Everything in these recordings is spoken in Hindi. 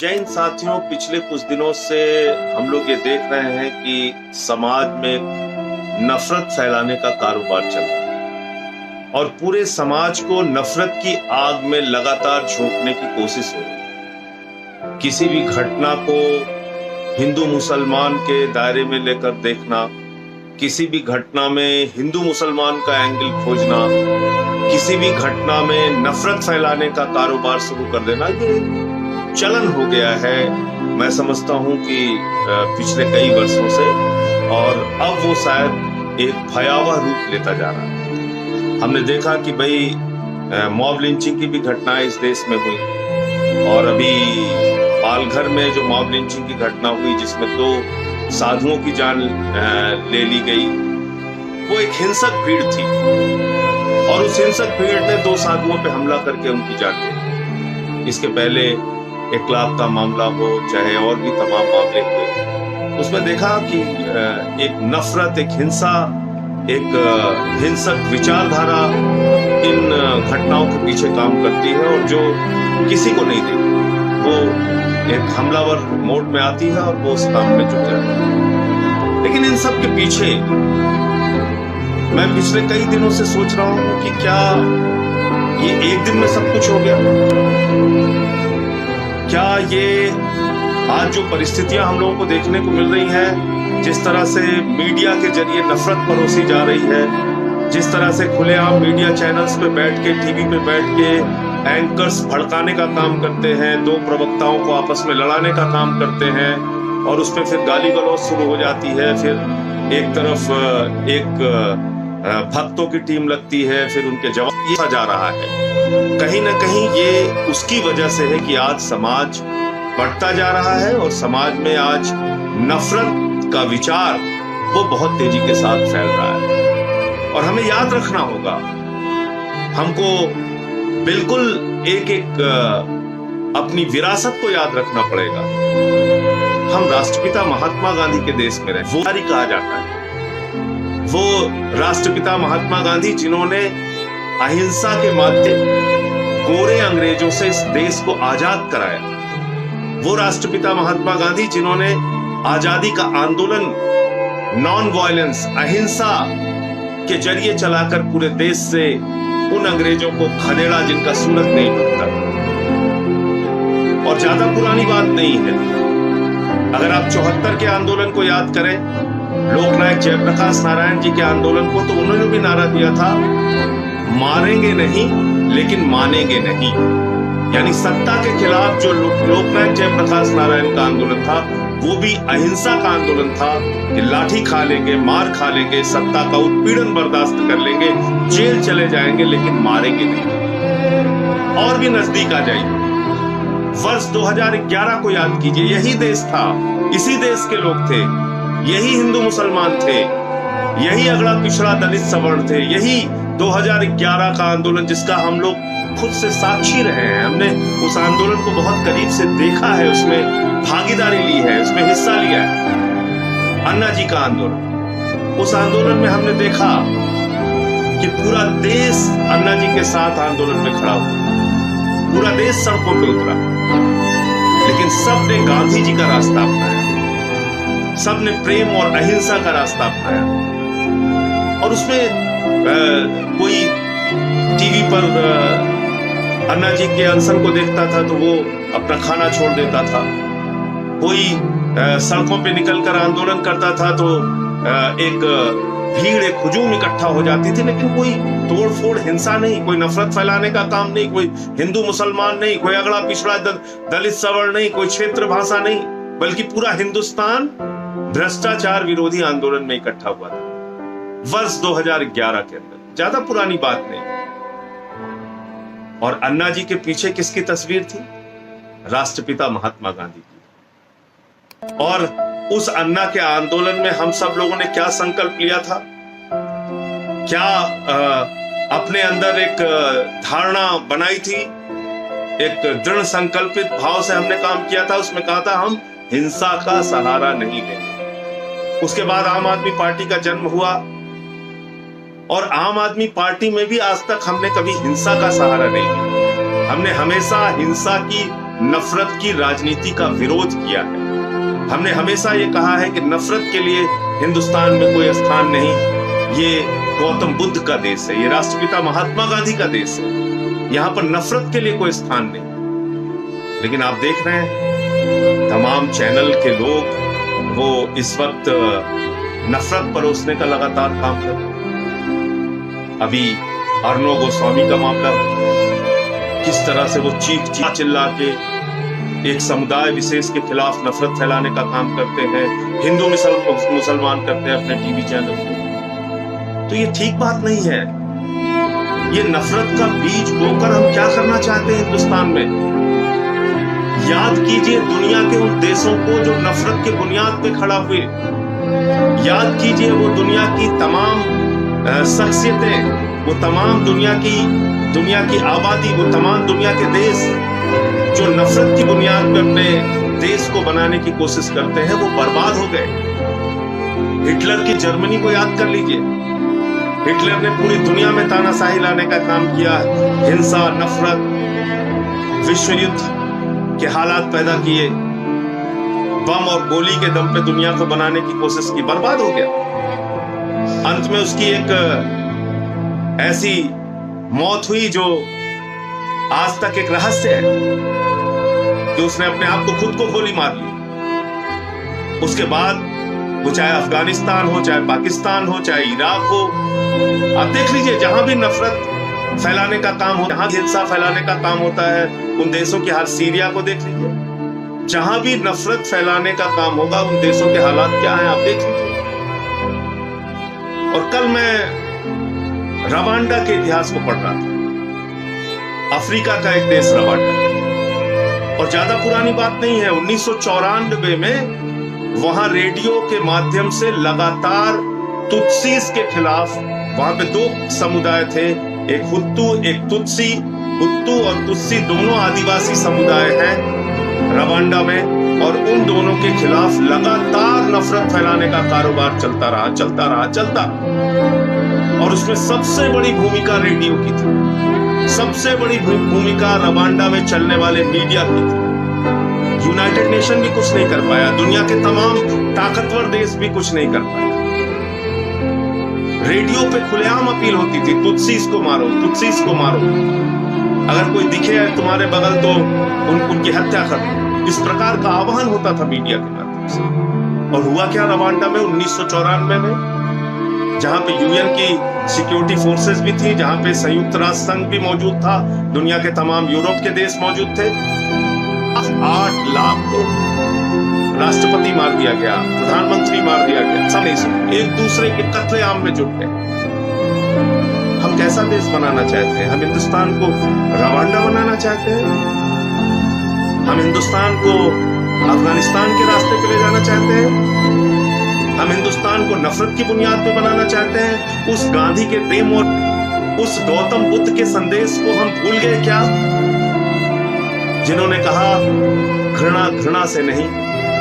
जैन साथियों, पिछले कुछ दिनों से हम लोग ये देख रहे हैं कि समाज में नफरत फैलाने का कारोबार चल रहा है और पूरे समाज को नफरत की आग में लगातार झोंकने की कोशिश हो रही है। किसी भी घटना को हिंदू मुसलमान के दायरे में लेकर देखना, किसी भी घटना में हिंदू मुसलमान का एंगल खोजना, किसी भी घटना में नफरत फैलाने का कारोबार शुरू कर देना, ये चलन हो गया है। मैं समझता हूं कि पिछले कई वर्षों से, और अब वो शायद एक भयावह रूप लेता जा रहा है। हमने देखा कि भाई मॉब लिंचिंग की भी घटनाएं इस देश में हुई, और अभी पालघर में जो मॉब लिंचिंग की घटना हुई जिसमें 2 साधुओं की जान ले ली गई, वो एक हिंसक भीड़ थी और उस हिंसक भीड़ ने 2 साधुओं पे हमला करके उनकी जान ले ली। इसके पहले 1 लाख का मामला हो, चाहे और भी तमाम मामले हुए, उसमें देखा कि एक नफरत, एक हिंसा, एक हिंसक विचारधारा इन घटनाओं के पीछे काम करती है और जो किसी को नहीं देखती, वो एक हमलावर मोड में आती है और वो उस काम में जुट जाती है। लेकिन इन सब के पीछे मैं पिछले कई दिनों से सोच रहा हूं कि क्या ये एक दिन में सब कुछ हो गया? क्या ये आज जो परिस्थितियां हम लोगों को देखने को मिल रही हैं, जिस तरह से मीडिया के जरिए नफरत परोसी जा रही है, जिस तरह से खुलेआम मीडिया चैनल्स पे बैठ के, टीवी पे बैठ के एंकर्स भड़काने का काम करते हैं, 2 प्रवक्ताओं को आपस में लड़ाने का काम करते हैं, और उस पर फिर गाली गलौज शुरू हो जाती है। फिर एक तरफ एक भक्तों की टीम लगती है, फिर उनके जवाब दिया जा रहा है। कहीं ना कहीं ये उसकी वजह से है कि आज समाज बढ़ता जा रहा है और समाज में आज नफरत का विचार वो बहुत तेजी के साथ फैल रहा है। और हमें याद रखना होगा, हमको बिल्कुल एक अपनी विरासत को याद रखना पड़ेगा। हम राष्ट्रपिता महात्मा गांधी के देश में रहे, वो कहा जाता है। वो राष्ट्रपिता महात्मा गांधी जिन्होंने अहिंसा के माध्यम गोरे अंग्रेजों से इस देश को आजाद कराया। वो राष्ट्रपिता महात्मा गांधी जिन्होंने आजादी का आंदोलन नॉन वायलेंस, अहिंसा के जरिए चलाकर पूरे देश से उन अंग्रेजों को खदेड़ा जिनका सूरज नहीं डूबता। और ज्यादा पुरानी बात नहीं है, अगर आप 74 के आंदोलन को याद करें, लोकनायक जयप्रकाश नारायण जी के आंदोलन को, तो उन्होंने भी नारा दिया था, मारेंगे नहीं लेकिन मानेंगे नहीं। यानी सत्ता के खिलाफ जो लोकनायक जयप्रकाश नारायण का आंदोलन था, वो भी अहिंसा का आंदोलन था कि लाठी खा लेंगे, मार खा लेंगे, सत्ता का उत्पीड़न बर्दाश्त कर लेंगे, जेल चले जाएंगे, लेकिन मारेंगे नहीं। और भी नजदीक आ जाइए, वर्ष 2011 को याद कीजिए। यही देश था, इसी देश के लोग थे, यही हिंदू मुसलमान थे, यही अगड़ा पिछड़ा दलित सवर्ण थे, यही 2011 का आंदोलन जिसका हम लोग खुद से साक्षी रहे हैं। हमने उस आंदोलन को बहुत करीब से देखा है, उसमें भागीदारी ली है, उसमें हिस्सा लिया है। अन्ना जी का आंदोलन, उस आंदोलन में हमने देखा कि पूरा देश अन्ना जी के साथ आंदोलन में खड़ा हुआ, पूरा देश सड़कों पे उतरा, लेकिन सबने गांधी जी का रास्ता अपनाया, सबने प्रेम और अहिंसा का रास्ता अपनाया। और उसमें कोई टीवी पर अन्ना जी के अनशन को देखता था तो वो अपना खाना छोड़ देता था, कोई सड़कों पे निकलकर आंदोलन करता था तो एक भीड़, एक हुजूम इकट्ठा हो जाती थी, लेकिन कोई तोड़फोड़, हिंसा नहीं, कोई नफरत फैलाने का काम नहीं, कोई हिंदू मुसलमान नहीं, कोई अगड़ा पिछड़ा दलित सवर्ण नहीं, कोई क्षेत्र भाषा नहीं, बल्कि पूरा हिंदुस्तान भ्रष्टाचार विरोधी आंदोलन में इकट्ठा हुआ था वर्ष 2011 के अंदर। ज्यादा पुरानी बात नहीं। और अन्ना जी के पीछे किसकी तस्वीर थी? राष्ट्रपिता महात्मा गांधी की। और उस अन्ना के आंदोलन में हम सब लोगों ने क्या संकल्प लिया था? क्या अपने अंदर एक धारणा बनाई थी, एक दृढ़ संकल्पित भाव से हमने काम किया था। उसमें कहा था, हम हिंसा का सहारा नहीं लेंगे। उसके बाद आम आदमी पार्टी का जन्म हुआ, और आम आदमी पार्टी में भी आज तक हमने कभी हिंसा का सहारा नहीं लिया। हमने हमेशा हिंसा की नफरत की राजनीति का विरोध किया है। हमने हमेशा ये कहा है कि नफरत के लिए हिंदुस्तान में कोई स्थान नहीं। ये गौतम बुद्ध का देश है, ये राष्ट्रपिता महात्मा गांधी का देश है, यहां पर नफरत के लिए कोई स्थान नहीं। लेकिन आप देख रहे हैं तमाम चैनल के लोग वो इस वक्त नफरत परोसने का लगातार काम कर रहे हैं। अभी अर्णव गोस्वामी का मामला, किस तरह से वो चीख चिल्ला के एक समुदाय विशेष के खिलाफ नफरत फैलाने का काम करते हैं, हिंदू मुसलमान करते हैं अपने टीवी चैनल पे। तो ये ठीक बात नहीं है। ये नफरत का बीज बोकर हम क्या करना चाहते हैं हिंदुस्तान में? याद कीजिए दुनिया के उन देशों को जो नफरत के बुनियाद पे खड़ा हुए। याद कीजिए वो दुनिया की तमाम शख्सियतें, वो तमाम दुनिया की आबादी, वो तमाम दुनिया के देश जो नफरत की बुनियाद पे अपने देश को बनाने की कोशिश करते हैं, वो बर्बाद हो गए। हिटलर की जर्मनी को याद कर लीजिए। हिटलर ने पूरी दुनिया में तानाशाही लाने का काम किया, हिंसा, नफरत, विश्व युद्ध के हालात पैदा किए, बम और गोली के दम पे दुनिया को बनाने की कोशिश की, बर्बाद हो गया। अंत में उसकी एक ऐसी मौत हुई जो आज तक एक रहस्य है कि उसने अपने आप को खुद को गोली मार ली। उसके बाद वो चाहे अफगानिस्तान हो, चाहे पाकिस्तान हो, चाहे इराक हो, आप देख लीजिए जहां भी नफरत फैलाने का काम हो, जहां हिंसा फैलाने का काम होता है उन देशों की हाल, सीरिया को देख लीजिए, जहां भी नफरत फैलाने का काम होगा उन देशों के हालात क्या हैं आप देख लीजिए। और कल मैं रवांडा के इतिहास को पढ़ रहा था। अफ्रीका का एक देश रवांडा, और ज्यादा पुरानी बात नहीं है, 1994 में वहां रेडियो के माध्यम से लगातार तुत्सीस के खिलाफ, वहां पे दो समुदाय थे, एक हुत्तू एक तुत्सी, हुत्तू और तुत्सी दोनों आदिवासी समुदाय हैं रवांडा में, और उन दोनों के खिलाफ लगातार नफरत फैलाने का कारोबार चलता रहा। और उसमें सबसे बड़ी भूमिका रेडियो की थी, सबसे बड़ी भूमिका रवांडा में चलने वाले मीडिया की थी। यूनाइटेड नेशन भी कुछ नहीं कर पाया, दुनिया के तमाम ताकतवर देश भी कुछ नहीं कर पाए। रेडियो पे खुलेआम अपील होती थी, तुत्सीस को मारो, तुत्सीस को मारो, अगर कोई दिखे तुम्हारे बगल तो उनकी हत्या कर दो। इस प्रकार का आह्वान होता था मीडिया के माध्यम से। और हुआ क्या रवांडा में 1994 में, जहां पे यूएन की सिक्योरिटी फोर्सेस भी थी, जहां पे संयुक्त राष्ट्र संघ भी मौजूद था, दुनिया के तमाम यूरोप के देश मौजूद थे। 8 लाख को राष्ट्रपति मार दिया गया, प्रधानमंत्री मार दिया गया, सब एक दूसरे के कत्लेआम में जुट गए। हम कैसा देश बनाना चाहते हैं? हम हिंदुस्तान को रवांडा बनाना चाहते हैं? हम हिंदुस्तान को अफगानिस्तान के रास्ते पे ले जाना चाहते हैं? हम हिंदुस्तान को नफरत की बुनियाद पे बनाना चाहते हैं? उस गांधी के प्रेम और उस गौतम बुद्ध के संदेश को हम भूल गए क्या, जिन्होंने कहा घृणा घृणा से नहीं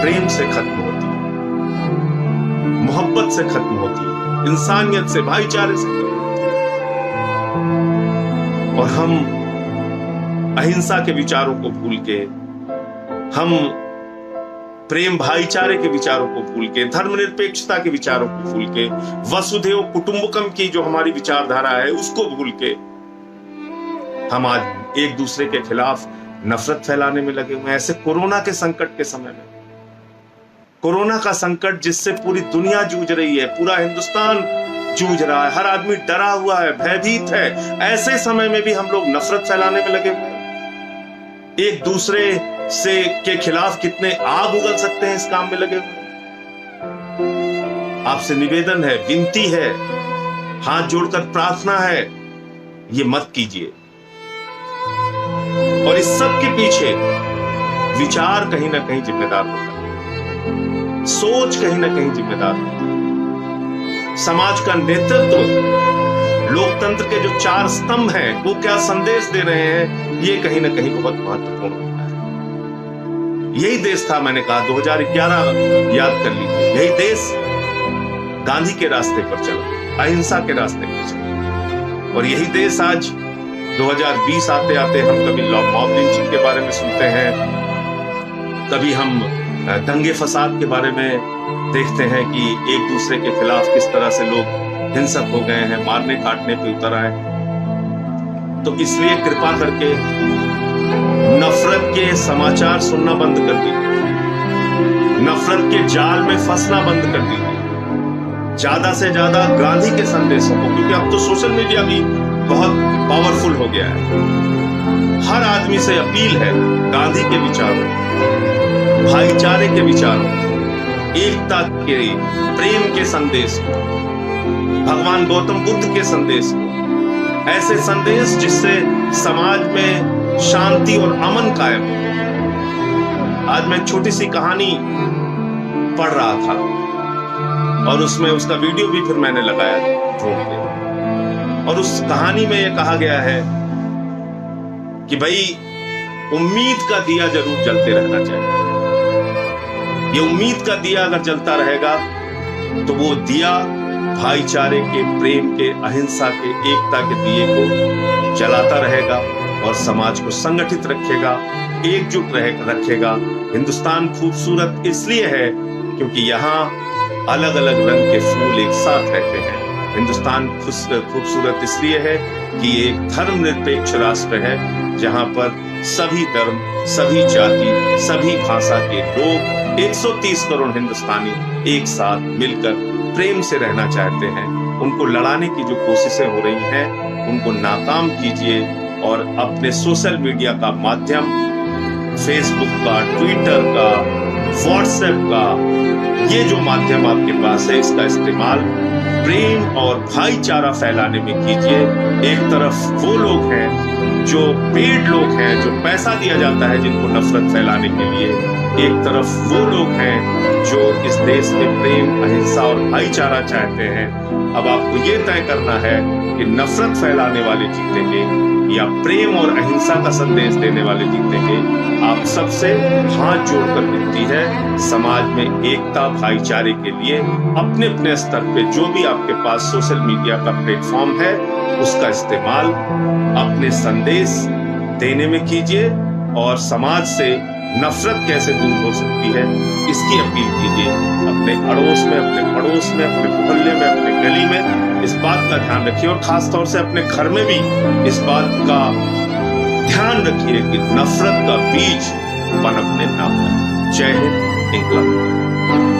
प्रेम से खत्म होती है, मोहब्बत से खत्म होती है, इंसानियत से, भाईचारे से। और हम अहिंसा के विचारों को भूल के, हम प्रेम भाईचारे के विचारों को भूल के, धर्मनिरपेक्षता के विचारों को भूल के, वसुधैव कुटुंबकम की जो हमारी विचारधारा है उसको भूल के हम आज एक दूसरे के खिलाफ नफरत फैलाने में लगे हुए हैं। ऐसे कोरोना के संकट के समय में, कोरोना का संकट जिससे पूरी दुनिया जूझ रही है, पूरा हिंदुस्तान जूझ रहा है, हर आदमी डरा हुआ है, भयभीत है, ऐसे समय में भी हम लोग नफरत फैलाने में लगे हुए हैं। एक दूसरे से के खिलाफ कितने आग उगल सकते हैं इस काम में लगे हुए। आपसे निवेदन है, विनती है, हाथ जोड़कर प्रार्थना है, ये मत कीजिए। और इस सब के पीछे विचार कहीं ना कहीं जिम्मेदार होता है, सोच कहीं ना कहीं जिम्मेदार होता है। समाज का नेतृत्व, लोकतंत्र के जो 4 स्तंभ हैं वो क्या संदेश दे रहे हैं, ये कहीं ना कहीं बहुत महत्वपूर्ण होता है। यही देश था, मैंने कहा 2011 याद कर लीजिए, यही देश गांधी के रास्ते पर चला, अहिंसा के रास्ते पर चला। और यही देश आज 2020 आते आते हम कभी मॉब लिंचिंग के बारे में सुनते हैं, कभी हम दंगे फसाद के बारे में देखते हैं कि एक दूसरे के खिलाफ किस तरह से लोग हिंसक हो गए हैं, मारने काटने पे उतर आए। तो इसलिए कृपा करके नफरत के समाचार सुनना बंद कर दीजिए, नफरत के जाल में फंसना बंद कर दीजिए। ज्यादा से ज्यादा गांधी के संदेशों को, क्योंकि अब तो सोशल मीडिया भी बहुत पावरफुल हो गया है। हर आदमी से अपील है गांधी के विचारों, भाईचारे के विचारों, एकता के, प्रेम के संदेश को, भगवान गौतम बुद्ध के संदेश को, ऐसे संदेश जिससे समाज में शांति और अमन कायम हो। आज मैं छोटी सी कहानी पढ़ रहा था और उसमें उसका वीडियो भी फिर मैंने लगाया ढूंढ के, और उस कहानी में यह कहा गया है कि भाई उम्मीद का दिया जरूर जलते रहना चाहिए। ये उम्मीद का दिया अगर जलता रहेगा तो वो दिया भाईचारे के, प्रेम के, अहिंसा के, एकता के दिए को जलाता रहेगा और समाज को संगठित रखेगा, एकजुट रखेगा। हिंदुस्तान खूबसूरत इसलिए है क्योंकि यहाँ अलग अलग रंग के फूल एक साथ रहते हैं। हिंदुस्तान खूबसूरत इसलिए है कि ये एक धर्मनिरपेक्ष राष्ट्र है जहां पर सभी धर्म, सभी जाति, सभी भाषा के लोग, 130 करोड़ हिंदुस्तानी एक साथ मिलकर प्रेम से रहना चाहते हैं। उनको लड़ाने की जो कोशिशें हो रही हैं उनको नाकाम कीजिए और अपने सोशल मीडिया का माध्यम, फेसबुक का, ट्विटर का, व्हाट्सएप का, ये जो माध्यम आपके पास है इसका इस्तेमाल प्रेम और भाईचारा फैलाने में कीजिए। एक तरफ वो लोग हैं जो पेड लोग हैं, जो पैसा दिया जाता है जिनको नफरत फैलाने के लिए, एक तरफ वो लोग हैं जो इस देश में प्रेम, अहिंसा और भाईचारा चाहते हैं। अब आपको ये तय करना है कि नफरत फैलाने वाले जीतेंगे या प्रेम और अहिंसा का संदेश देने वाले जीतेंगे। आप सबसे हाथ जोड़कर विनती है, समाज में एकता, भाईचारे के लिए अपने अपने स्तर पे जो भी आपके पास सोशल मीडिया का प्लेटफॉर्म है उसका इस्तेमाल अपने संदेश देने में कीजिए और समाज से नफरत कैसे दूर हो सकती है इसकी अपील कीजिए। अपने अड़ोस में, अपने पड़ोस में, अपने मोहल्ले में, अपने गली में इस बात का ध्यान रखिए और खासतौर से अपने घर में भी इस बात का ध्यान रखिए कि नफरत का बीज पनपने ना पाए। जय हिंद, इंकलाब।